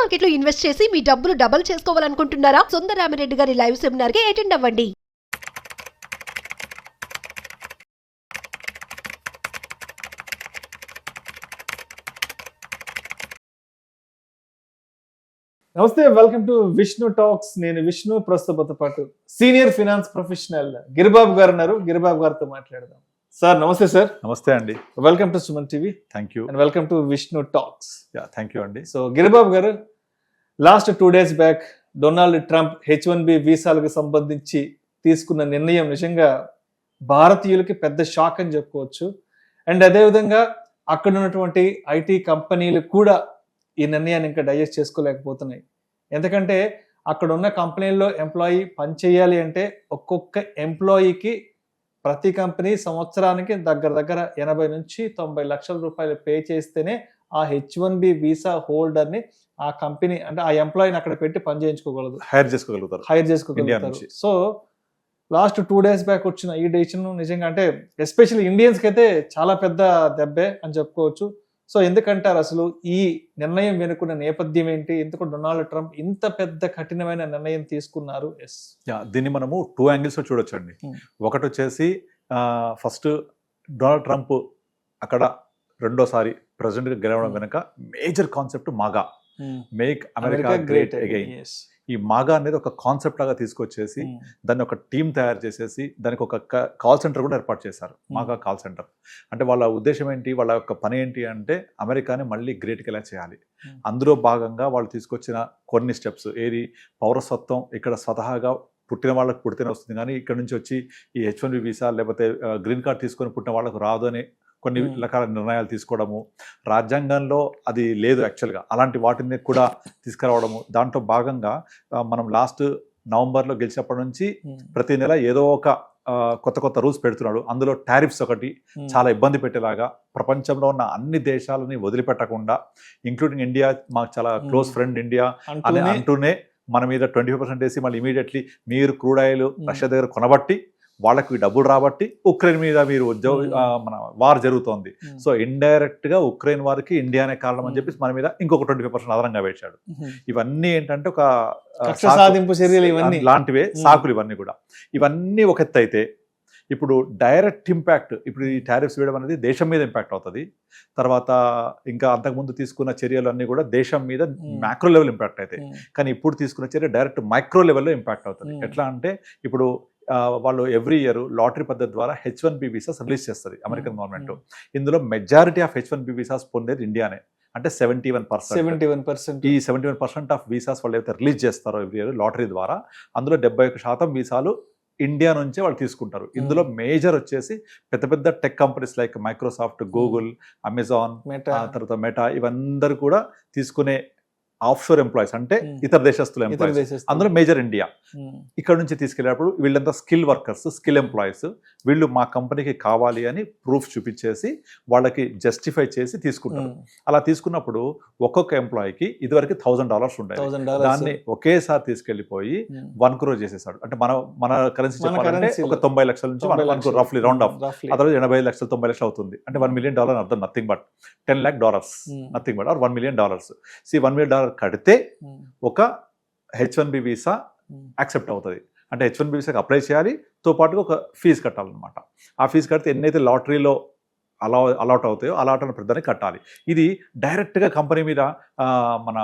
Market లో invest చేసి మీ డబ్బులు డబుల్ చేసుకోవాలనుకుంటున్నారా? సుందరరామిరెడ్డి గారి లైవ్ సెమినార్ కి అటెండ్ అవ్వండి. నమస్తే, వెల్కమ్ టు విష్ణు టాక్స్. నేను విష్ణు. ప్రస్తుతంతో పాటు సీనియర్ ఫినాన్స్ ప్రొఫెషనల్ గిరిబాబు గారు ఉన్నారు. గిరిబాబు గారితో మాట్లాడదాం. సార్ నమస్తే. సార్ నమస్తే అండి. Welcome to Suman TV. Thank you and welcome to Vishnu talks. Thank you అండి. సో గిరిబాబు గారు, last 2 days back Donald Trump H1B వీసాలకు సంబంధించి తీసుకున్న నిర్ణయం నిజంగా భారతీయులకి పెద్ద షాక్ అని చెప్పుకోవచ్చు. అండ్ అదేవిధంగా అక్కడ ఉన్నటువంటి ఐటీ కంపెనీలు కూడా ఈ నిర్ణయాన్ని ఇంకా డైజెస్ట్ చేసుకోలేకపోతున్నాయి. ఎందుకంటే అక్కడ ఉన్న కంపెనీల్లో ఎంప్లాయీ పనిచేయాలి అంటే ఒక్కొక్క ఎంప్లాయీకి ప్రతి కంపెనీ సంవత్సరానికి దగ్గర 80 నుంచి 90 లక్షల రూపాయలు పే చేస్తేనే ఆ H1B వీసా హోల్డర్ని ఆ కంపెనీ అంటే ఆ ఎంప్లాయీని అక్కడ పెట్టి పని చేయించుకోగలదు, హైర్ చేసుకోగలుగుతారు. సో లాస్ట్ 2 days బ్యాక్ వచ్చిన ఈ డెసిషన్ నిజంగా అంటే ఎస్పెషల్లీ ఇండియన్స్కి అయితే చాలా పెద్ద దెబ్బే అని చెప్పుకోవచ్చు. సో ఎందుకంటారు అసలు ఈ నిర్ణయం వెనుకున్న నేపథ్యం ఏంటి? ఎందుకు డొనాల్డ్ ట్రంప్ ఇంత పెద్ద కఠినమైన నిర్ణయం తీసుకున్నారు? దీన్ని మనము 2 angles చూడొచ్చు అండి. ఒకటి వచ్చేసి ఫస్ట్ డొనాల్డ్ ట్రంప్ అక్కడ రెండోసారి ప్రెసిడెంట్గా గెలవడం వెనుక major concept MAGA, make America great again. ఈ మాగా అనేది ఒక కాన్సెప్ట్ లాగా తీసుకొచ్చేసి దాన్ని ఒక టీం తయారు చేసేసి దానికి ఒక కాల్ సెంటర్ కూడా ఏర్పాటు చేశారు, మాగా కాల్ సెంటర్. అంటే వాళ్ళ ఉద్దేశం ఏంటి, వాళ్ళ యొక్క పని ఏంటి అంటే అమెరికాని మళ్ళీ గ్రేట్గా ఎలా చేయాలి. అందులో భాగంగా వాళ్ళు తీసుకొచ్చిన కొన్ని స్టెప్స్ ఏది, పౌరసత్వం ఇక్కడ స్వతహాగా పుట్టిన వాళ్ళకి పుడితేనే వస్తుంది, కానీ ఇక్కడ నుంచి వచ్చి ఈ H1B వీసా లేకపోతే గ్రీన్ కార్డ్ తీసుకొని పుట్టిన వాళ్ళకు రాదు అని కొన్ని రకాల నిర్ణయాలు తీసుకోవడము. రాజ్యాంగంలో అది లేదు యాక్చువల్గా, అలాంటి వాటిని కూడా తీసుకురావడము. దాంట్లో భాగంగా మనం లాస్ట్ నవంబర్లో గెలిచినప్పటి నుంచి ప్రతి నెల ఏదో ఒక కొత్త రూల్స్ పెడుతున్నాడు. అందులో టారిఫ్స్ ఒకటి చాలా ఇబ్బంది పెట్టేలాగా, ప్రపంచంలో ఉన్న అన్ని దేశాలని వదిలిపెట్టకుండా ఇంక్లూడింగ్ ఇండియా, మాకు చాలా క్లోజ్ ఫ్రెండ్ ఇండియా అని అంటూనే మన మీద 25% వేసి మళ్ళీ ఇమీడియట్లీ మీరు క్రూడ్ ఆయిల్ రష్యా దగ్గర కొనబట్టి వాళ్ళకి డబ్బులు రాబట్టి ఉక్రెయిన్ మీద మీరు మన వార్ జరుగుతోంది. సో ఇండైరెక్ట్ గా ఉక్రెయిన్ వారికి ఇండియానే కారణం అని చెప్పి మన మీద ఇంకొక 25% అదనంగా వేశాడు. ఇవన్నీ ఏంటంటే ఒక సాధింపు చర్యలు ఇవన్నీ లాంటివే సాకులు. ఇవన్నీ కూడా ఇవన్నీ ఒక ఎత్తు అయితే, ఇప్పుడు డైరెక్ట్ ఇంపాక్ట్, ఇప్పుడు ఈ టారిఫ్స్ వేయడం అనేది దేశం మీద ఇంపాక్ట్ అవుతుంది. తర్వాత ఇంకా అంతకుముందు తీసుకున్న చర్యలు అన్నీ కూడా దేశం మీద మ్యాక్రో లెవెల్ ఇంపాక్ట్ అవుతాయి. కానీ ఇప్పుడు తీసుకున్న చర్య డైరెక్ట్ మైక్రో లెవెల్లో ఇంపాక్ట్ అవుతుంది. ఎట్లా అంటే ఇప్పుడు వాళ్ళు ఎవ్రీ ఇయర్ లాటరీ పద్ధతి ద్వారా H1B వీసాస్ రిలీజ్ చేస్తుంది అమెరికన్ గవర్నమెంట్. ఇందులో మెజారిటీ ఆఫ్ H1B వీసాస్ పొందేది ఇండియానే, అంటే 71%. ఈ 71% ఆఫ్ వీసాస్ వాళ్ళు ఏవైతే రిలీజ్ చేస్తారో ఎవ్రీ ఇయర్ లాటరీ ద్వారా, అందులో 71% వీసాలు ఇండియా నుంచే వాళ్ళు తీసుకుంటారు. ఇందులో మేజర్ వచ్చేసి పెద్ద tech companies like Microsoft, Google, Amazon, తర్వాత మెటా, ఇవందరూ కూడా తీసుకునే ఆఫ్షోర్ ఎంప్లాయీస్ అంటే ఇతర దేశస్తుల ఎంప్లాయీస్. అందులో మేజర్ ఇండియా. ఇక్కడ నుంచి తీసుకెళ్ళేటప్పుడు వీళ్ళంతా స్కిల్ వర్కర్స్, స్కిల్ ఎంప్లాయీస్. వీళ్ళు మా కంపెనీకి కావాలి అని ప్రూఫ్ చూపించేసి వాళ్ళకి జస్టిఫై చేసి తీసుకుంటారు. అలా తీసుకున్నప్పుడు ఒక్కొక్క ఎంప్లాయీకి ఇదివరకు $1,000 ఉండేది, దాన్ని ఒకేసారి తీసుకెళ్లిపోయి 1 crore చేసేసాడు. అంటే మన కరెన్సీ చెప్పాలంటే ఒక 90 లక్షల నుంచి 1 crore రఫ్లీ రౌండ్ ఆఫ్, అతను 85 లక్షలు 90 లక్షలు అవుతుంది. అంటే $1 million అర్థం nothing but $10 lakh, nothing but or $1 million. $1 million కడితే ఒక H1B వీసా యాక్సెప్ట్ అవుతుంది. అంటే H1B వీసాకి అప్లై చేయాలి, తో పాటుగా ఒక ఫీజు కట్టాలన్నమాట. ఆ ఫీజు కడితే ఎన్నైతే లాటరీలో అలాట్ అవుతాయో అలాట్ అన్న పెద్దనే కట్టాలి. ఇది డైరెక్ట్గా కంపెనీ మీద మన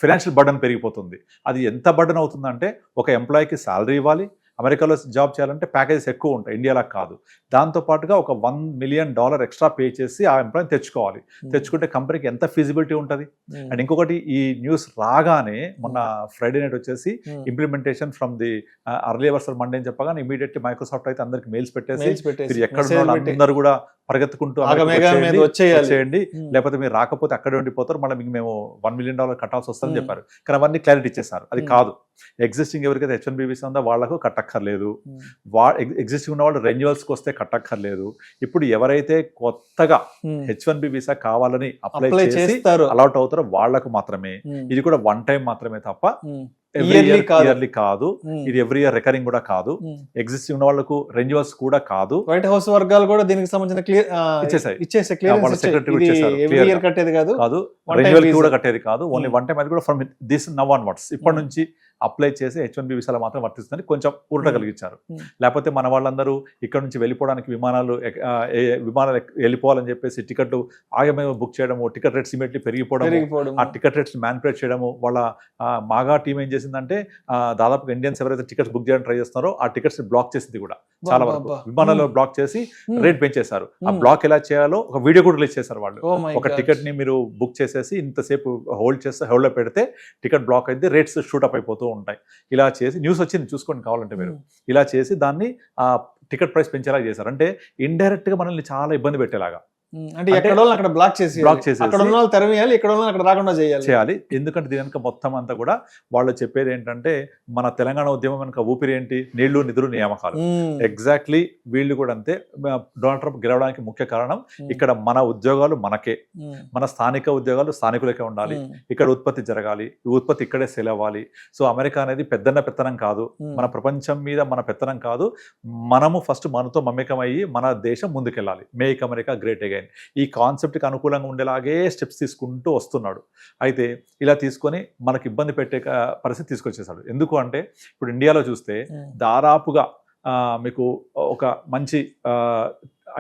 ఫైనాన్షియల్ బర్డన్ పెరిగిపోతుంది. అది ఎంత బర్డన్ అవుతుందంటే, ఒక ఎంప్లాయీకి శాలరీ ఇవ్వాలి, అమెరికాలో జాబ్ చేయాలంటే ప్యాకేజెస్ ఎక్కువ ఉంటాయి, ఇండియాలా కాదు. దాంతోపాటుగా ఒక $1 million ఎక్స్ట్రా పే చేసి ఆ ఎంప్లాయీని తెచ్చుకోవాలి. తెచ్చుకుంటే కంపెనీకి ఎంత ఫీజిబిలిటీ ఉంటుంది. అండ్ ఇంకొకటి, ఈ న్యూస్ రాగానే మొన్న ఫ్రైడే నైట్ వచ్చేసి implementation from the early వర్సల్ Monday అని చెప్పగానే ఇమీడియట్లీ మైక్రోసాఫ్ట్ అయితే అందరికి మెయిల్స్ పెట్టేసి మీరు ఎక్కడ అందరూ కూడా పరిగెత్తుకుంటూ వచ్చేయండి, లేకపోతే మీరు రాకపోతే అక్కడే ఉండిపోతారు, మళ్ళీ మీకు మేము $1 million కట్టాల్సి వస్తుందని చెప్పారు. కానీ అవన్నీ క్లారిటీ ఇచ్చేసారు. అది కాదు, ఎగ్జిస్టింగ్ ఎవరికైతే H1B వీసా ఉందో వాళ్లకు కట్టక్కర్లేదు, ఎగ్జిస్టింగ్ ఉన్న వాళ్ళు రెన్యువల్స్కి వస్తే కట్టక్కర్లేదు. ఇప్పుడు ఎవరైతే కొత్తగా H1B వీసా కావాలని అప్లై చేసి అలాట్ అవుతారో వాళ్లకు మాత్రమే. ఇది కూడా 1 time మాత్రమే తప్ప Yearly కాదు. ఇయర్లీ కాదు, ఇది ఎవ్రీ ఇయర్ రికరింగ్ కూడా కాదు, ఎగ్జిస్టింగ్ ఉన్న వాళ్ళకు రెన్యువల్స్ కూడా కాదు. వైట్ హౌస్ వర్గాలు కూడా దీనికి సంబంధించిన ఇచ్చేసాయి. వాళ్ళ secretary ఇచ్చేసారు, ఎవ్రీ clear ఇయర్ కట్టేది కాదు, రెన్యువల్ కూడా కట్టేది కాదు, ఓన్లీ వన్ టైం. అది కూడా ఫ్రమ్ దిస్ నవ్ ఆన్వర్డ్స్ ఇప్పటి నుంచి అప్లై చేసి H1B వీసాలు మాత్రం వర్తిస్తుందని కొంచెం ఊరట కలిగించారు. లేకపోతే మన వాళ్ళందరూ ఇక్కడ నుంచి వెళ్ళిపోవడానికి విమానాలు వెళ్ళిపోవాలని చెప్పేసి టికెట్లు ఆగమే బుక్ చేయడము, టికెట్ రేట్స్ ఇమీడియట్లీ పెరిగిపోవడం, ఆ టికెట్ రేట్స్ మ్యానిపులేట్ చేయడము. వాళ్ళ మాగా టీం ఏం చేసిందంటే దాదాపు ఇండియన్స్ ఎవరైతే టికెట్స్ బుక్ చేయడానికి ట్రై చేస్తున్నారో ఆ టికెట్స్ బ్లాక్ చేసింది కూడా చాలా వరకు. విమానాల్లో బ్లాక్ చేసి రేట్ పెంచేశారు. ఆ బ్లాక్ ఎలా చేయాలో ఒక వీడియో కూడా రిలీజ్ చేశారు వాళ్ళు. ఒక టికెట్ ని మీరు బుక్ చేసేసి ఇంతసేపు హోల్డ్ లో పెడితే టికెట్ బ్లాక్ అయితే రేట్స్ షూటప్ అయిపోతూ ఉంటాయి. ఇలా చేసి న్యూస్ వచ్చింది, చూసుకోండి కావాలంటే మీరు. ఇలా చేసి దాన్ని ఆ టికెట్ ప్రైస్ పెంచేలా చేశారు. అంటే ఇండైరెక్ట్ గా మనల్ని చాలా ఇబ్బంది పెట్టేలాగా. అంటే ఎక్కడ అక్కడ బ్లాక్ చేసి అక్కడ ఉన్న వాళ్ళు తెరవేయాలి, ఇక్కడ ఉన్న అక్కడ రాకుండా చేయాలి. ఎందుకంటే దీని వెనక మొత్తం అంతా కూడా వాళ్ళు చెప్పేది ఏంటంటే మన తెలంగాణ ఉద్యమం వెనక ఊపిరి ఏంటి, నీళ్లు నిధులు నియామకాలు. ఎగ్జాక్ట్లీ వీళ్ళు కూడా అంతే. డొనాల్డ్ ట్రంప్ గెలవడానికి ముఖ్య కారణం ఇక్కడ మన ఉద్యోగాలు మనకే, మన స్థానిక ఉద్యోగాలు స్థానికులకే ఉండాలి, ఇక్కడ ఉత్పత్తి జరగాలి, ఈ ఉత్పత్తి ఇక్కడే సేల్ అవ్వాలి. సో అమెరికా అనేది పెత్తనం కాదు, మన ప్రపంచం మీద మన పెత్తనం కాదు, మనము ఫస్ట్ మనతో మమేకం అయ్యి మన దేశం ముందుకెళ్ళాలి. Make America great again. ఈ కాన్సెప్ట్కి అనుకూలంగా ఉండేలాగే స్టెప్స్ తీసుకుంటూ వస్తున్నాడు. అయితే ఇలా తీసుకొని మనకి ఇబ్బంది పెట్టే పరిస్థితి తీసుకొచ్చేసాడు. ఎందుకు అంటే ఇప్పుడు ఇండియాలో చూస్తే దాదాపుగా మీకు ఒక మంచి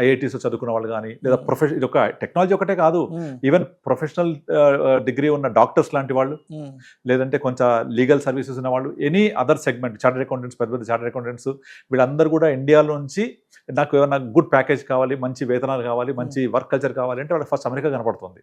IITs చదువుకున్న వాళ్ళు కానీ, లేదా ఇది ఒక టెక్నాలజీ ఒకటే కాదు, ఈవెన్ ప్రొఫెషనల్ డిగ్రీ ఉన్న డాక్టర్స్ లాంటి వాళ్ళు, లేదంటే కొంచెం లీగల్ సర్వీసెస్ ఉన్న వాళ్ళు, any other segment, chartered accountants, పెద్ద పెద్ద చార్టర్డ్ అకౌంటెంట్స్, వీళ్ళందరూ కూడా ఇండియాలో నుంచి నాకు ఏమైనా గుడ్ ప్యాకేజ్ కావాలి, మంచి వేతనాలు కావాలి, మంచి వర్క్ కల్చర్ కావాలి అంటే వాళ్ళకి ఫస్ట్ అమెరికా కనపడుతుంది.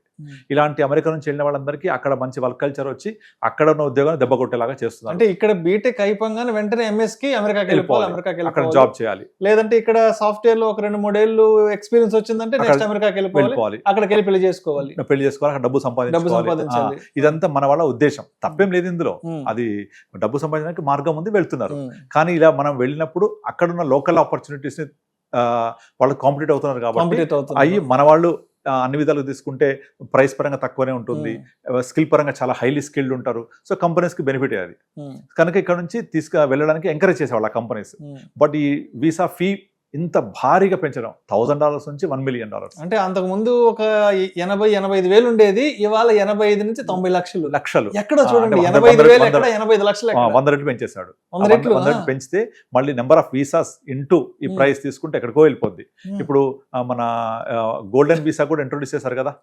ఇలాంటి అమెరికా నుంచి వెళ్ళిన వాళ్ళందరికీ అక్కడ మంచి వర్క్ కల్చర్ వచ్చి అక్కడ ఉన్న ఉద్యోగాన్ని దెబ్బ కొట్టేలాగా చేస్తున్నారు. అంటే ఇక్కడ బీటెక్ అయిపోగానే వెంటనే MS కి అమెరికాకి వెళ్ళిపోవాలి, అక్కడ జాబ్ చేయాలి. లేదంటే ఇక్కడ సాఫ్ట్వేర్ లో ఒక 2-3 ఏళ్ళు ఎక్స్పీరియన్స్ వచ్చిందంటే నెక్స్ట్ అమెరికాకి వెళ్ళిపోవాలి, అక్కడికి వెళ్ళి పెళ్లి చేసుకోవాలి, అక్కడ డబ్బు సంపాదించాలి. ఇదంతా మన వాళ్ళ ఉద్దేశం, తప్పేం లేదు ఇందులో. అది డబ్బు సంపాదించడానికి మార్గం ఉంది, వెళ్తున్నారు. కానీ ఇలా మనం వెళ్ళినప్పుడు అక్కడున్న లోకల్ ఆపర్చునిటీస్ ని వాళ్ళు కాంపిటేట్ అవుతున్నారు కాబట్టి అవి మన వాళ్ళు అన్ని విధాలుగా తీసుకుంటే ప్రైస్ పరంగా తక్కువనే ఉంటుంది, స్కిల్ పరంగా చాలా హైలీ స్కిల్డ్ ఉంటారు. సో కంపెనీస్ కి బెనిఫిట్ అది కనుక ఇక్కడ నుంచి వెళ్ళడానికి ఎంకరేజ్ చేసేవాళ్ళు ఆ కంపెనీస్. బట్ ఈ వీసా ఫీ ఇంత భారీగా పెంచడం $1,000 నుంచి $1 million. అంటే అంతకు ముందు ఒక 80-85 వేలు ఉండేది, ఇవాళ 85 నుంచి 90 లక్షలు. ఎక్కడ చూడండి, 85 వేలు ఎక్కడ, 85 లక్షలు, 100 రెట్లు పెంచేశాడు. 100 రెట్లు పెంచితే మళ్ళీ నెంబర్ ఆఫ్ వీసాస్ ఇంటూ ఈ ప్రైస్ తీసుకుంటే ఎక్కడికో వెళ్ళిపోద్ది. ఇప్పుడు మన గోల్డెన్ వీసా కూడా ఇంట్రొడ్యూస్ చేశారు కదా,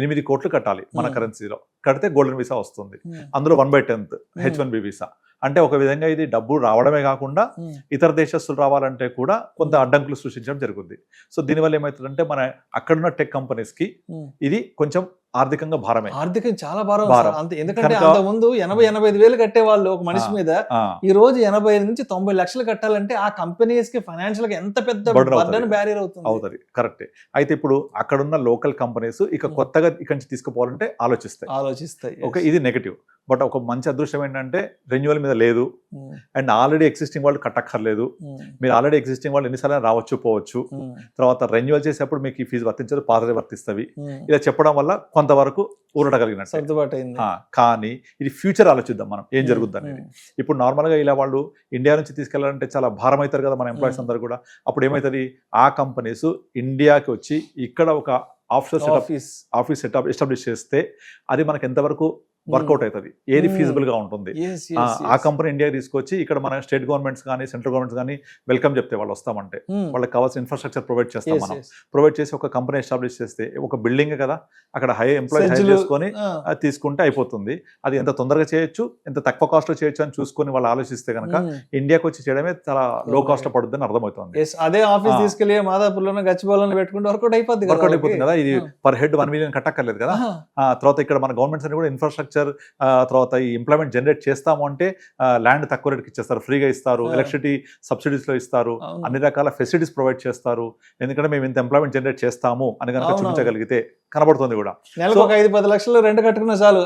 8 కోట్లు కట్టాలి మన కరెన్సీలో, కడితే గోల్డెన్ వీసా వస్తుంది. అందులో 1/10 H1B వీసా. అంటే ఒక విధంగా ఇది డబ్బు రావడమే కాకుండా ఇతర దేశస్తులు రావాలంటే కూడా కొంత అడ్డంకులు సృష్టించడం జరుగుతుంది. సో దీనివల్ల ఏమవుతుందంటే మన అక్కడున్న టెక్ కంపెనీస్ కి ఇది కొంచెం ఆర్థికంగా భారమే, ఆర్థికం చాలా భారం. ఎందుకంటే అంత ముందు 80-85 వేలు కట్టే వాళ్ళు ఒక మనిషి మీద, ఈ రోజు 85 నుంచి 90 లక్షలు కట్టాలంటే ఆ కంపెనీస్ కి ఫైనాన్షియల్ గా ఎంత పెద్ద బ్యారియర్ అవుతుంది. కరెక్టే. అయితే ఇప్పుడు అక్కడున్న లోకల్ కంపెనీస్ ఇక కొత్తగా ఇక్కడి నుంచి తీసుకుపోవాలంటే ఆలోచిస్తాయి. ఓకే, ఇది నెగటివ్. బట్ ఒక మంచి అదృష్టం ఏంటంటే రెన్యువల్ మీద లేదు, అండ్ ఆల్రెడీ ఎగ్జిస్టింగ్ వాళ్ళు కట్టక్కర్లేదు. మీరు ఆల్రెడీ ఎగ్జిస్టింగ్ వాళ్ళు ఎన్నిసార్లు రావచ్చు పోవచ్చు, తర్వాత రెన్యువల్ చేసేప్పుడు మీకు ఈ ఫీజు వర్తించదు, పాతది వర్తిస్తవి. ఇలా చెప్పడం వల్ల కొంతవరకు ఊరట కలిగినట్టు. కానీ ఇది ఫ్యూచర్ ఆలోచిద్దాం మనం ఏం జరుగుద్ది అనేది. ఇప్పుడు నార్మల్గా ఇలా వాళ్ళు ఇండియా నుంచి తీసుకెళ్లాలంటే చాలా భారం అవుతారు కదా మన ఎంప్లాయీస్ అందరూ కూడా. అప్పుడు ఏమవుతుంది, ఆ కంపెనీస్ ఇండియాకి వచ్చి ఇక్కడ ఒక ఆఫీస్ ఎస్టాబ్లిష్ చేస్తే అది మనకి ఎంతవరకు వర్కౌట్ అవుతుంది, ఏది ఫీజిబుల్ గా ఉంటుంది. ఆ కంపెనీ ఇండియా తీసుకొచ్చి ఇక్కడ మన స్టేట్ గవర్నమెంట్స్ కానీ సెంట్రల్ గవర్నమెంట్స్ కానీ వెల్కమ్ చెప్తే వాళ్ళు వస్తామంటే వాళ్ళకి కావాల్సిన ఇన్ఫ్రాస్ట్రక్చర్ ప్రొవైడ్ చేస్తాం మనం. ప్రొవైడ్ చేసి ఒక కంపెనీ ఎస్టాబ్లిష్ చేస్తే ఒక బిల్డింగ్ కదా, అక్కడ ఎంప్లాయీస్ హైర్ చేసుకొని తీసుకుంటే అయిపోతుంది. అది ఎంత తొందరగా చేయొచ్చు, ఎంత తక్కువ కాస్ట్ లో చేయొచ్చు అని చూసుకొని వాళ్ళు ఆలోచిస్తే కనుక ఇండియాకి వచ్చి చేయడమే చాలా లో కాస్ట్ లో పడుతుంది అని అర్థమవుతుంది. అదే ఆఫీస్ తీసుకెళ్లి మాదాపూర్లోనే గచ్చిబౌలిలో పెట్టుకుంటే వర్కౌట్ అయిపోతుంది కదా. ఇది పర్ హెడ్ 1 million కట్టక్కర్లేదు కదా. తర్వాత ఇక్కడ మన గవర్నమెంట్స్ అని కూడా ఇన్ఫ్రాస్ట్రక్చర్, తర్వాత ఈ ఎంప్లాయ్మెంట్ జనరేట్ చేస్తాము అంటే ల్యాండ్ తక్కువ రేట్కి ఇచ్చేస్తారు, ఫ్రీగా ఇస్తారు, ఎలక్ట్రిసిటీ సబ్సిడీస్ లో ఇస్తారు, అన్ని రకాల ఫెసిలిటీస్ ప్రొవైడ్ చేస్తారు. ఎందుకంటే మేము ఇంత ఎంప్లాయ్మెంట్ జనరేట్ చేస్తాము అని కనుక చూపించగలిగితే కనబడుతుంది కూడా. 5-10 లక్షలు రెంట్ కట్టుకున్న చాలు,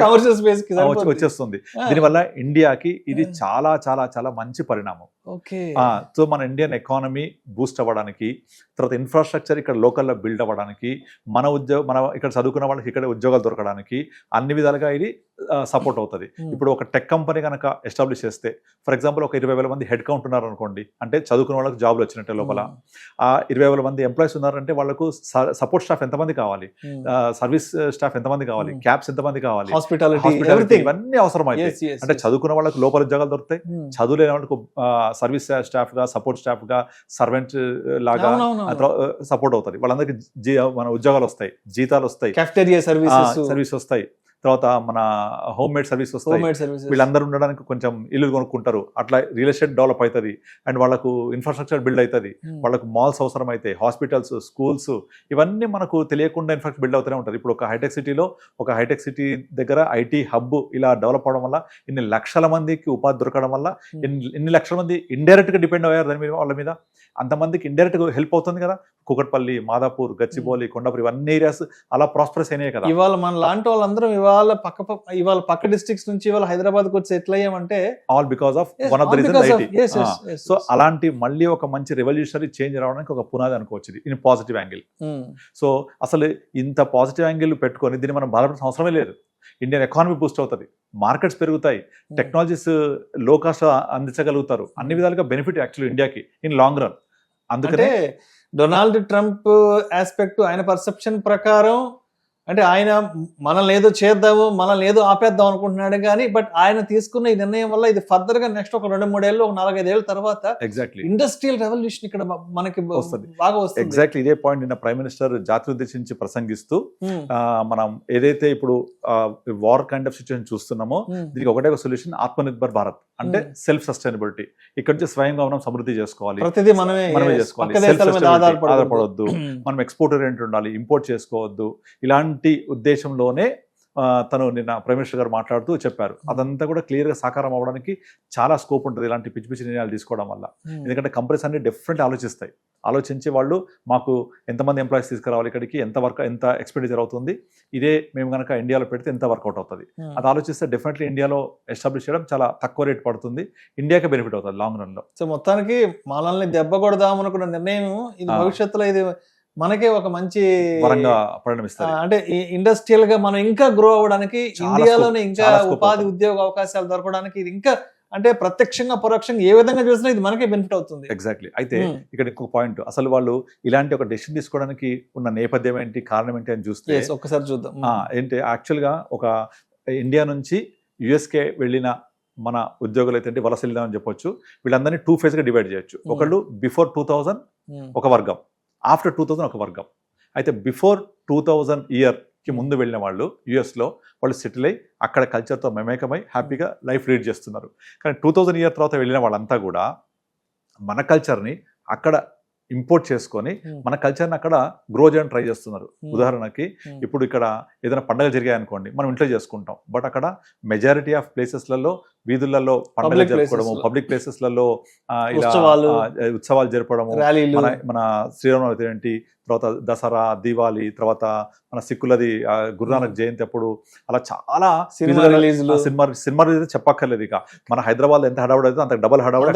కమర్షియల్ స్పేస్ కి వచ్చేస్తుంది. దీనివల్ల ఇండియాకి ఇది చాలా చాలా చాలా మంచి పరిణామం. సో మన ఇండియన్ ఎకానమీ బూస్ట్ అవ్వడానికి, తర్వాత ఇన్ఫ్రాస్ట్రక్చర్ ఇక్కడ లోకల్లో బిల్డ్ అవ్వడానికి, మన ఇక్కడ చదువుకున్న వాళ్ళకి ఇక్కడ ఉద్యోగాలు దొరకడానికి అన్ని విధాలుగా ఇది సపోర్ట్ అవుతుంది. ఇప్పుడు ఒక టెక్ కంపెనీ కనుక ఎస్టాబ్లిష్ చేస్తే ఫర్ ఎగ్జాంపుల్ ఒక 20,000 మంది హెడ్ కౌంట్ ఉన్నారు అనుకోండి, అంటే చదువుకున్న వాళ్ళకి జాబ్లు వచ్చినట్టే లోపల. ఆ 20,000 మంది ఎంప్లాయీస్ ఉన్నారంటే వాళ్ళకు సపోర్ట్ స్టాఫ్ ఎంతమంది కావాలి, సర్వీస్ స్టాఫ్ ఎంతమంది కావాలి, క్యాబ్స్ ఎంతమంది కావాలి, హాస్పిటాలిటీ ఇవన్నీ అవసరం అయితే. అంటే చదువుకున్న వాళ్ళకి లోపల ఉద్యోగాలు దొరుకుతాయి, చదువు లేని వాళ్ళకు సర్వీస్ స్టాఫ్ గా, సపోర్ట్ స్టాఫ్ గా, సర్వెంట్ లాగా సపోర్ట్ అవుతుంది. వాళ్ళందరికీ మన ఉద్యోగాలు వస్తాయి, జీతాలు వస్తాయి, సర్వీస్ వస్తాయి, తర్వాత మన హోమ్ మేడ్ సర్వీస్ వస్తాయి. వీళ్ళందరూ ఉండడానికి కొంచెం ఇల్లు కొనుక్కుంటారు, అట్లా రియల్ ఎస్టేట్ డెవలప్ అవుతుంది, అండ్ వాళ్ళకు ఇన్ఫ్రాస్ట్రక్చర్ బిల్డ్ అవుతుంది, వాళ్ళకు మాల్స్ అవసరం అయితే, హాస్పిటల్స్, స్కూల్స్, ఇవన్నీ మనకు తెలియకుండా ఇన్ఫ్రాస్ట్రక్చర్ బిల్డ్ అవుతూనే ఉంటుంది. ఇప్పుడు ఒక హైటెక్ సిటీ దగ్గర ఐటీ హబ్ ఇలా డెవలప్ అవడం వల్ల ఇన్ని లక్షల మందికి ఉపాధి దొరకడం వల్ల ఇన్ని లక్షల మంది ఇండైరెక్ట్ గా డిపెండ్ అయ్యారు దాని మీద, వాళ్ళ మీద. అంతమందికి ఇండైరెక్ట్ గా హెల్ప్ అవుతుంది కదా. కుకట్పల్లి, మాదాపూర్, గచ్చిబౌలి, కొండాపూర్ ఇవన్నీ ఏరియాస్ అలా ప్రాస్పరస్ అయినాయి కదా. ఇవాళ మన లాంటి వాళ్ళందరం ఇవాళ పక్క డిస్ట్రిక్ట్స్ నుంచి ఇవాళ హైదరాబాద్ కు వచ్చి సెటిల్ అయ్యామంటే all because of one of the reason IT. So అలాంటి మళ్ళీ ఒక మంచి రెవల్యూషనరీ చేంజ్ రావడానికి ఒక పునాది అనుకోవచ్చు ఇది, ఇన్ పాజిటివ్ యాంగిల్. సో అసలు ఇంత పాజిటివ్ యాంగిల్ పెట్టుకొని దీన్ని మనం బాధపడాల్సిన అవసరమే లేదు. ఇండియన్ ఎకానమీ బూస్ట్ అవుతుంది, మార్కెట్స్ పెరుగుతాయి, టెక్నాలజీస్ లో కాస్ట్ అందించగలుగుతారు, అన్ని విధాలుగా బెనిఫిట్ యాక్చువల్లీ ఇండియాకి ఇన్ లాంగ్ రన్. అందుకనే డొనాల్డ్ ట్రంప్ ఆస్పెక్ట్, ఆయన పర్సెప్షన్ ప్రకారం అంటే ఆయన మనల్ని ఏదో చేద్దాము, మనల్ని ఏదో ఆపేద్దాం అనుకుంటున్నాడు కానీ, బట్ ఆయన తీసుకున్న ఈ నిర్ణయం వల్ల ఇది ఫర్దర్ గా నెక్స్ట్ ఒక 2-3 ఏళ్ళు, ఒక 4-5 ఏళ్ళ తర్వాత ఎగ్జాక్ట్లీ ఇండస్ట్రియల్ రెవల్యూషన్ ఇక్కడ మనకి బాగా వస్తుంది. ఎగ్జాక్ట్లీ ఇదే పాయింట్ నిన్న ప్రైమ్ మినిస్టర్ జాతి ఉద్దేశించి ప్రసంగిస్తూ మనం ఏదైతే ఇప్పుడు వార్ కైండ్ ఆఫ్ సిచ్యువేషన్ చూస్తున్నామో దీనికి ఒకటే ఒక సొల్యూషన్, ఆత్మనిర్భర్ భారత్ అంటే సెల్ఫ్ సస్టైనబిలిటీ. ఇక్కడ నుంచి స్వయంగా మనం సమృద్ధి చేసుకోవాలి, ప్రతిదీ మనమే చేసుకోవాలి, ఆధారపడవద్దు, మనం ఎక్స్పోర్ట్ ఓరియంటెడ్ ఉండాలి, ఇంపోర్ట్ చేసుకోవద్దు. ఇలాంటి ఉద్దేశంలోనే తను నిన్న ప్రైమ్ మినిస్టర్ గారు మాట్లాడుతూ చెప్పారు. అదంతా కూడా క్లియర్ గా సాకారం అవ్వడానికి చాలా స్కోప్ ఉంటుంది ఇలాంటి పిచ్చి పిచ్చి నిర్ణయాలు తీసుకోవడం వల్ల. ఎందుకంటే కంపెనీస్ అన్ని డిఫరెంట్ ఆలోచిస్తాయి, ఆలోచించి వాళ్ళు మాకు ఎంతమంది ఎంప్లాయీస్ తీసుకురావాలి, ఇక్కడికి ఎంత ఎక్స్పెండిచర్ అవుతుంది, ఇదే మేము కనుక ఇండియాలో పెడితే ఎంత వర్కౌట్ అవుతుంది, అది ఆలోచిస్తే డెఫినెట్లీ ఇండియాలో ఎస్టాబ్లిష్ చేయడం చాలా తక్కువ రేట్ పడుతుంది, ఇండియాకే బెనిఫిట్ అవుతుంది లాంగ్ రన్ లో. సో మొత్తానికి మనల్ని దెబ్బ కొడదాం అనుకున్న నిర్ణయం ఇది భవిష్యత్తులో ఇది మనకే ఒక మంచి వరంగా పరిణమిస్తారు. అంటే ఇండస్ట్రియల్ గా మనం ఇంకా గ్రో అవ్వడానికి, ఇండియాలోనే ఇంకా ఉపాధి ఉద్యోగ అవకాశాలు దొరకడానికి ఇది ఇంకా అంటే ప్రత్యక్షంగా పరోక్షంగా ఏ విధంగా చూసినా ఇది మనకే బెనిఫిట్ అవుతుంది. ఎగ్జాక్ట్లీ. అయితే ఇక్కడ ఇంకొక పాయింట్, అసలు వాళ్ళు ఇలాంటి ఒక డెసిషన్ తీసుకోవడానికి ఉన్న నేపథ్యం ఏంటి, కారణం ఏంటి అని చూస్తే ఒక్కసారి చూద్దాం. ఏంటి యాక్చువల్ గా ఒక ఇండియా నుంచి యుఎస్కే వెళ్ళిన మన ఉద్యోగులు అయితే వలస వెళ్దామని చెప్పొచ్చు. వీళ్ళందరినీ 2 phases గా డివైడ్ చేయొచ్చు. ఒకళ్ళు బిఫోర్ 2000 ఒక వర్గం, ఆఫ్టర్ 2000 ఒక వర్గం. అయితే బిఫోర్ 2000 ఇయర్ కి ముందు వెళ్ళిన వాళ్ళు యుఎస్లో వాళ్ళు సెటిల్ అయ్యి అక్కడ కల్చర్తో మమేకమై హ్యాపీగా లైఫ్ లీడ్ చేస్తున్నారు. కానీ 2000 ఇయర్ తర్వాత వెళ్ళిన వాళ్ళంతా కూడా మన కల్చర్ని అక్కడ ఇంపోర్ట్ చేసుకొని మన కల్చర్ని అక్కడ గ్రో చేయడానికి ట్రై చేస్తున్నారు. ఉదాహరణకి ఇప్పుడు ఇక్కడ ఏదైనా పండుగలు జరిగాయి అనుకోండి, మనం ఇంట్లో చేసుకుంటాం, బట్ అక్కడ మెజారిటీ ఆఫ్ ప్లేసెస్లలో వీధులలో పండుగలు జరుపుకోవడము, పబ్లిక్ ప్లేసెస్లలో ఇలా ఉత్సవాలు జరపడము, మన శ్రీరామనవమి ఏంటి, తర్వాత దసరా, దీవాలి, తర్వాత మన సిక్కులది గురునానక్ జయంతి అప్పుడు అలా చాలా సినిమా రిలీజ్ చెప్పక్కర్లేదు. ఇక మన హైదరాబాద్ ఎంత హడావుడి అయితే అంత డబల్ హడావుడి,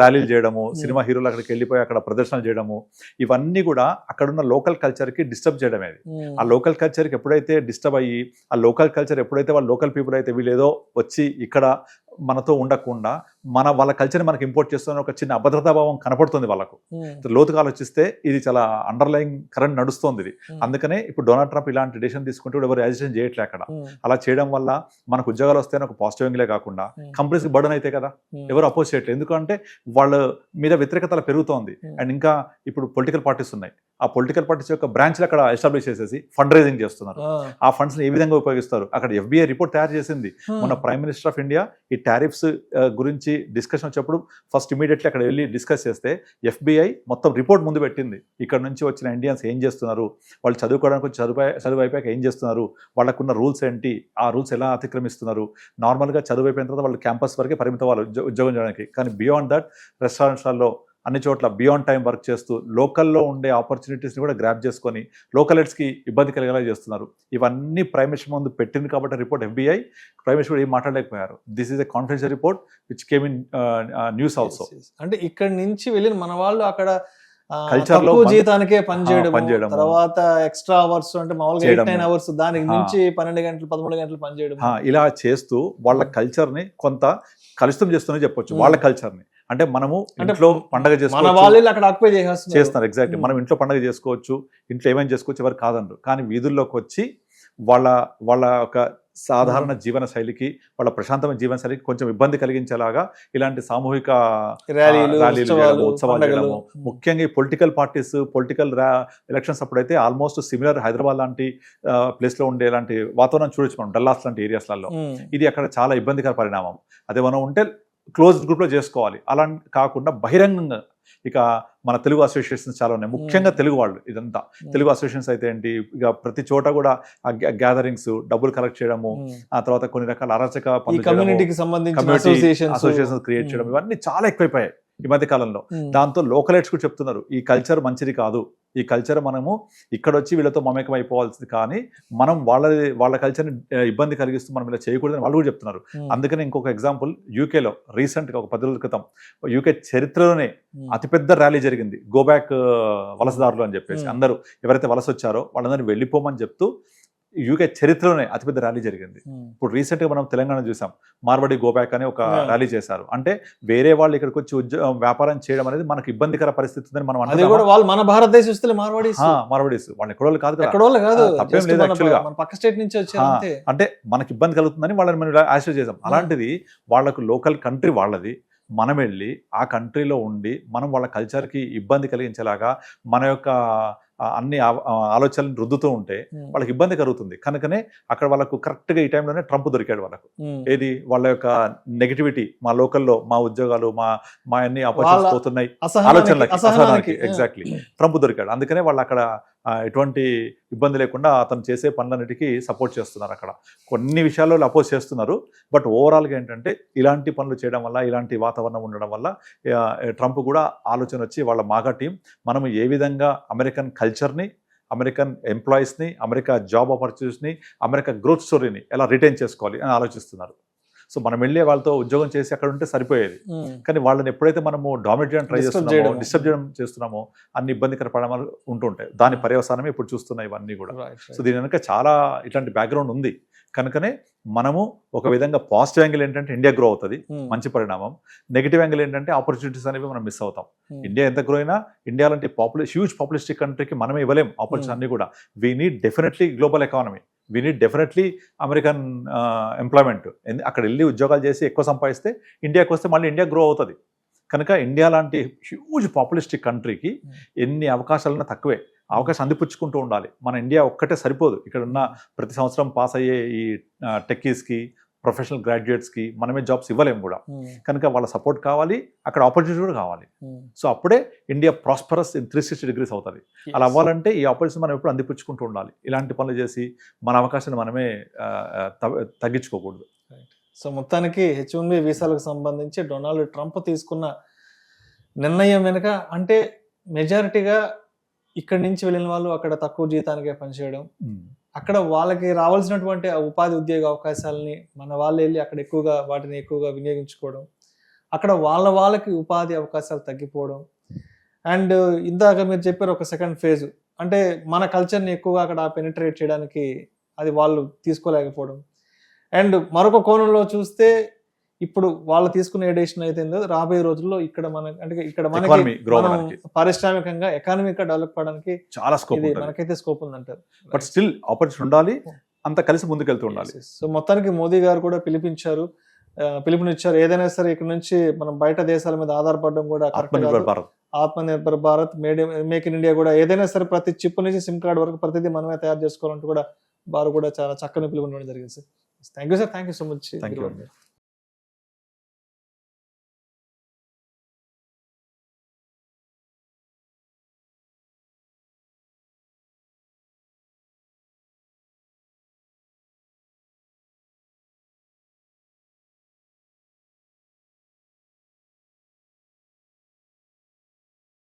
ర్యాలీలు చేయడము, సినిమా హీరోలు అక్కడికి వెళ్ళిపోయి అక్కడ ప్రదర్శనలు చేయడము, ఇవన్నీ కూడా అక్కడున్న లోకల్ కల్చర్ కి డిస్టర్బ్ చేయడమే. ఆ లోకల్ కల్చర్ కి ఎప్పుడైతే డిస్టర్బ్ అయ్యి, ఆ లోకల్ కల్చర్ ఎప్పుడైతే వాళ్ళ లోకల్ పీపుల్ అయితే వీళ్ళు ఏదో వచ్చి ఇక్కడ మనతో ఉండకుండా వాళ్ళ కల్చర్ని మనకి ఇంపోర్ట్ చేస్తున్న ఒక చిన్న అభద్రతా భావం కనపడుతుంది వాళ్ళకు. లోతుగా ఆలోచిస్తే ఇది చాలా అండర్లైన్ కరెంట్ నడుస్తుంది ఇది. అందుకనే ఇప్పుడు డొనాల్డ్ ట్రంప్ ఇలాంటి డెసిషన్ తీసుకుంటూ ఎవరు యాజిటేషన్ చేయట్లే అక్కడ. అలా చేయడం వల్ల మనకు ఉద్యోగాలు వస్తే ఒక పాజిటివ్ యాంగిలే కాకుండా కంపెనీస్కి బర్డన్ అయితే కదా, ఎవరు అపోజ్ చేయట్లేదు. ఎందుకంటే వాళ్ళ మీద వ్యతిరేకత పెరుగుతోంది. అండ్ ఇంకా ఇప్పుడు పొలిటికల్ పార్టీస్ ఉన్నాయి, ఆ పొలిటికల్ పార్టీస్ యొక్క బ్రాంచ్లు అక్కడ ఎస్టాబ్లిష్ చేసేసి ఫండ్ రైజింగ్ చేస్తున్నారు. ఆ ఫండ్స్ ఏ విధంగా ఉపయోగిస్తారు, అక్కడ FBI రిపోర్ట్ తయారు చేసింది. మన ప్రైమ్ మినిస్టర్ ఆఫ్ ఇండియా ఈ టారిఫ్స్ గురించి డిస్కషన్ వచ్చేప్పుడు ఫస్ట్ ఇమీడియట్లీ అక్కడ వెళ్ళి డిస్కస్ చేస్తే FBI మొత్తం రిపోర్ట్ ముందు పెట్టింది. ఇక్కడ నుంచి వచ్చిన ఇండియన్స్ ఏం చేస్తున్నారు, వాళ్ళు చదువుకోవడానికి చదువు అయిపోయాక ఏం చేస్తున్నారు, వాళ్ళకున్న రూల్స్ ఏంటి, ఆ రూల్స్ ఎలా అతిక్రమిస్తున్నారు. నార్మల్గా చదువు అయిపోయిన తర్వాత వాళ్ళు క్యాంపస్ వరకే పరిమితం వాళ్ళు ఉద్యోగం చేయడానికి, కానీ బియాండ్ దట్ రెస్టారెంట్స్లలో అన్ని చోట్ల బియాండ్ టైం వర్క్ చేస్తూ లోకల్లో ఉండే ఆపర్చునిటీస్ని కూడా గ్రాప్ చేసుకొని లోకల్ హెడ్స్కి ఇబ్బంది కలిగేలా చేస్తున్నారు. ఇవన్నీ ప్రైమ్ మినిస్టర్ ముందు పెట్టింది కాబట్టి రిపోర్ట్ FBI, ప్రైమ్ మినిస్టర్ ఏం మాట్లాడలేకపోయారు. This is a confidential report which came in news also. అంటే ఇక్కడ నుంచి వెళ్ళిన మన వాళ్ళు అక్కడ Culture లో తక్కువ జీతానికే పనిచేయడం, పనిచేయడము. తర్వాత ఎక్స్ట్రా అవర్స్ అంటే మామూలుగా చేయడము. 8-9 అవర్స్ దానికి మించి 12 గంటలు 13 గంటలు పనిచేయడం. ఇలా చేస్తూ వాళ్ళ కల్చర్ని కొంత కలుషితం చేస్తూనే చెప్పొచ్చు. వాళ్ళ కల్చర్ని అంటే మనము అంటే ఇంట్లో పండగ మన చేసుకోవచ్చు, వాళ్ళు అక్కడ ఆక్యుపై చేస్తున్నారు. చేస్తున్నారు. ఎగ్జాక్ట్లీ. మనం ఇంట్లో పండగ చేసుకోవచ్చు, ఇంట్లో ఏమైనా చేసుకోవచ్చు, ఎవరు కాదనరు. కానీ వీధుల్లోకి వచ్చి వాళ్ళ ఒక సాధారణ జీవన శైలికి, వాళ్ళ ప్రశాంతమైన జీవన శైలికి కొంచెం ఇబ్బంది కలిగించేలాగా ఇలాంటి సామూహిక ర్యాలీలు, చేయడము, ఉత్సవాలు పండగలు. చేయడము. ముఖ్యంగా ఈ పొలిటికల్ పార్టీస్ పొలిటికల్ ఎలక్షన్స్ అప్పుడైతే ఆల్మోస్ట్ సిమిలర్ హైదరాబాద్ లాంటి ప్లేస్ లో ఉండే లాంటి వాతావరణం చూడొచ్చు మనం, డల్లాస్ లాంటి ఏరియాస్లలో. ఇది అక్కడ చాలా ఇబ్బందికర పరిణామం. అదే మనం ఉంటే క్లోజ్డ్ గ్రూప్ లో చేసుకోవాలి, అలా కాకుండా బహిరంగంగా. ఇక మన తెలుగు అసోసియేషన్స్ చాలా ఉన్నాయి, ముఖ్యంగా తెలుగు వాళ్ళు. ఇదంతా తెలుగు అసోసియేషన్స్ అయితే ఏంటి, ఇక ప్రతి చోట కూడా గ్యాదరింగ్స్, డబ్బులు కలెక్ట్ చేయడము, ఆ తర్వాత కొన్ని రకాల అరాచక పనులు, కమ్యూనిటీకి సంబంధించిన అసోసియేషన్స్ క్రియేట్ చేయడం, ఇవన్నీ చాలా ఎక్కువైపోయాయి ఈ మధ్య కాలంలో. దాంతో లోకలైట్స్ కూడా చెప్తున్నారు ఈ కల్చర్ మంచిది కాదు, ఈ కల్చర్ మనము ఇక్కడ వచ్చి వీళ్ళతో మమేకం అయిపోవాల్సింది, కానీ మనం వాళ్ళ కల్చర్ని ఇబ్బంది కలిగిస్తూ మనం ఇలా చేయకూడదని వాళ్ళు కూడా చెప్తున్నారు. అందుకని ఇంకొక ఎగ్జాంపుల్, యూకేలో రీసెంట్గా ఒక 10 రోజుల క్రితం యూకే చరిత్రలోనే అతిపెద్ద ర్యాలీ జరిగింది, గో బ్యాక్ వలసదారులు అని చెప్పేసి. అందరూ ఎవరైతే వలస వచ్చారో వాళ్ళందరినీ వెళ్ళిపోమని చెప్తూ యూకే చరిత్రలోనే అతిపెద్ద ర్యాలీ జరిగింది. ఇప్పుడు రీసెంట్ గా మనం తెలంగాణ చూసాం, మార్వాడి గోబ్యాక్ అని ఒక ర్యాలీ చేశారు. అంటే వేరే వాళ్ళు ఇక్కడికి వచ్చి వ్యాపారం చేయడం అనేది మనకు ఇబ్బందికర పరిస్థితి ఉందని మనం అంటే మన భారతదేశం వస్తే మార్వాడీస్ వాళ్ళు ఎక్కడోళ్ళు కాదు, తప్పేం లేదు, యాక్చువల్గా మన పక్క స్టేట్ నుంచి వచ్చారు. అంటే మనకి ఇబ్బంది కలుగుతుందని వాళ్ళని మనం ఆశ్రయ చేసాం. అలాంటిది వాళ్ళకు లోకల్ కంట్రీ వాళ్ళది, మనం వెళ్ళి ఆ కంట్రీలో ఉండి మనం వాళ్ళ కల్చర్కి ఇబ్బంది కలిగించేలాగా మన యొక్క అన్ని ఆలోచనలు రుద్దుతూ ఉంటే వాళ్ళకి ఇబ్బంది కలుగుతుంది. కనుకనే అక్కడ వాళ్ళకు కరెక్ట్గా ఈ టైంలోనే ట్రంప్ దొరికాడు వాళ్ళకు. ఏది వాళ్ళ యొక్క నెగిటివిటీ, మా లోకల్లో మా ఉద్యోగాలు, మా అన్ని ఆపర్చునిటీస్ పోతున్నాయి అసహనానికి ఎగ్జాక్ట్లీ ట్రంప్ దొరికాడు. అందుకనే వాళ్ళు అక్కడ ఎటువంటి ఇబ్బంది లేకుండా అతను చేసే పనులన్నిటికీ సపోర్ట్ చేస్తున్నారు. అక్కడ కొన్ని విషయాల్లో అపోజ్ చేస్తున్నారు, బట్ ఓవరాల్గా ఏంటంటే ఇలాంటి పనులు చేయడం వల్ల, ఇలాంటి వాతావరణం ఉండడం వల్ల ట్రంప్ కూడా ఆలోచన వచ్చి వాళ్ళ మాగా టీం మనం ఏ విధంగా అమెరికన్ కల్చర్ని, అమెరికన్ ఎంప్లాయీస్ని, అమెరికా జాబ్ ఆపర్చునిటీస్ని, అమెరికా గ్రోత్ స్టోరీని ఎలా రిటైన్ చేసుకోవాలి అని ఆలోచిస్తున్నారు. సో మనం వెళ్ళే వాళ్ళతో ఉద్యోగం చేసి అక్కడ ఉంటే సరిపోయేది, కానీ వాళ్ళని ఎప్పుడైతే మనము డామినేట్ చేయడం ట్రై చేస్తున్నామో, డిస్టర్బ్ చేయడం చేస్తున్నామో, అన్ని ఇబ్బందికర పరిణామాలు ఉంటుంటాయి. దాని పర్యవసానమే ఇప్పుడు చూస్తున్నాయి ఇవన్నీ కూడా. సో దీని వెనక చాలా ఇట్లాంటి బ్యాక్గ్రౌండ్ ఉంది. కనుకనే మనము ఒక విధంగా పాజిటివ్ యాంగిల్ ఏంటంటే ఇండియా గ్రో అవుతుంది, మంచి పరిణామం. నెగిటివ్ యాంగిల్ ఏంటంటే ఆపర్చునిటీస్ అనేవి మనం మిస్ అవుతాం. ఇండియా ఎంత గ్రో అయినా, ఇండియా లాంటి హ్యూజ్ పాపులేస్టిక్ కంట్రీకి మనమే ఇవ్వలేం ఆపర్చునిటీ అన్ని కూడా. We need definitely global economy, we need definitely American employment. అక్కడ వెళ్ళి ఉద్యోగాలు చేసి ఎక్కువ సంపాదిస్తే ఇండియాకి వస్తే మళ్ళీ ఇండియా గ్రో అవుతుంది. కనుక ఇండియా లాంటి హ్యూజ్ పాపులిస్టిక్ కంట్రీకి ఎన్ని అవకాశాలన్నా తక్కువే, అవకాశం అందిపుచ్చుకుంటూ ఉండాలి. మన ఇండియా ఒక్కటే సరిపోదు. ఇక్కడ ఉన్న ప్రతి సంవత్సరం పాస్ అయ్యే ఈ టెక్కీస్కి, ప్రొఫెషనల్ గ్రాడ్యుయేట్స్కి మనమే జాబ్స్ ఇవ్వలేము కూడా. కనుక వాళ్ళ సపోర్ట్ కావాలి, అక్కడ ఆపర్చునిటీ కూడా కావాలి. సో అప్పుడే ఇండియా ప్రాస్పరస్ ఇన్ 360 degrees అవుతుంది. అలా అవ్వాలంటే ఈ ఆపర్చునిటీ మనం ఎప్పుడు అందిపుచ్చుకుంటూ ఉండాలి. ఇలాంటి పనులు చేసి మన అవకాశాన్ని మనమే తగ్గించుకోకూడదు. సో మొత్తానికి H1B వీసాలకు సంబంధించి డొనాల్డ్ ట్రంప్ తీసుకున్న నిర్ణయం వెనుక అంటే మెజారిటీగా ఇక్కడి నుంచి వెళ్ళిన వాళ్ళు అక్కడ తక్కువ జీతానికే పనిచేయడం, అక్కడ వాళ్ళకి రావాల్సినటువంటి ఉపాధి ఉద్యోగ అవకాశాలని మన వాళ్ళు వెళ్ళి అక్కడ వాటిని ఎక్కువగా వినియోగించుకోవడం, అక్కడ వాళ్ళకి ఉపాధి అవకాశాలు తగ్గిపోవడం. అండ్ ఇందాక మీరు చెప్పారు ఒక సెకండ్ ఫేజ్, అంటే మన కల్చర్ని ఎక్కువగా అక్కడ పెనిట్రేట్ చేయడానికి అది వాళ్ళు తీసుకోలేకపోవడం. అండ్ మరొక కోణంలో చూస్తే ఇప్పుడు వాళ్ళు తీసుకున్న ఎడిషన్ అయితే రాబోయే రోజుల్లో ఇక్కడ మనకి పారిశ్రామికంగా ఎకానమిక్ గా డెవలప్ అవడానికి చాలా స్కోప్ మనకైతే స్కోప్ ఉందంటారు. బట్ స్టిల్ ఆపర్చునిటీ ఉండాలి, అంత కలిసి ముందుకెళ్తూ ఉండాలి. సో మొత్తానికి మోదీ గారు కూడా పిలుపునిచ్చారు, ఏదైనా సరే ఇక్కడ నుంచి మనం బయట దేశాల మీద ఆధారపడడం కూడా Atmanirbhar Bharat, make in India కూడా ఏదైనా సరే ప్రతి చిప్ నుంచి సిమ్ కార్డ్ వరకు ప్రతిదీ మనమే తయారు చేసుకోవాలంటూ కూడా వారు కూడా చాలా చక్కని పిలుపునివ్వడం జరిగింది sir. Thank you sir, thank you so much.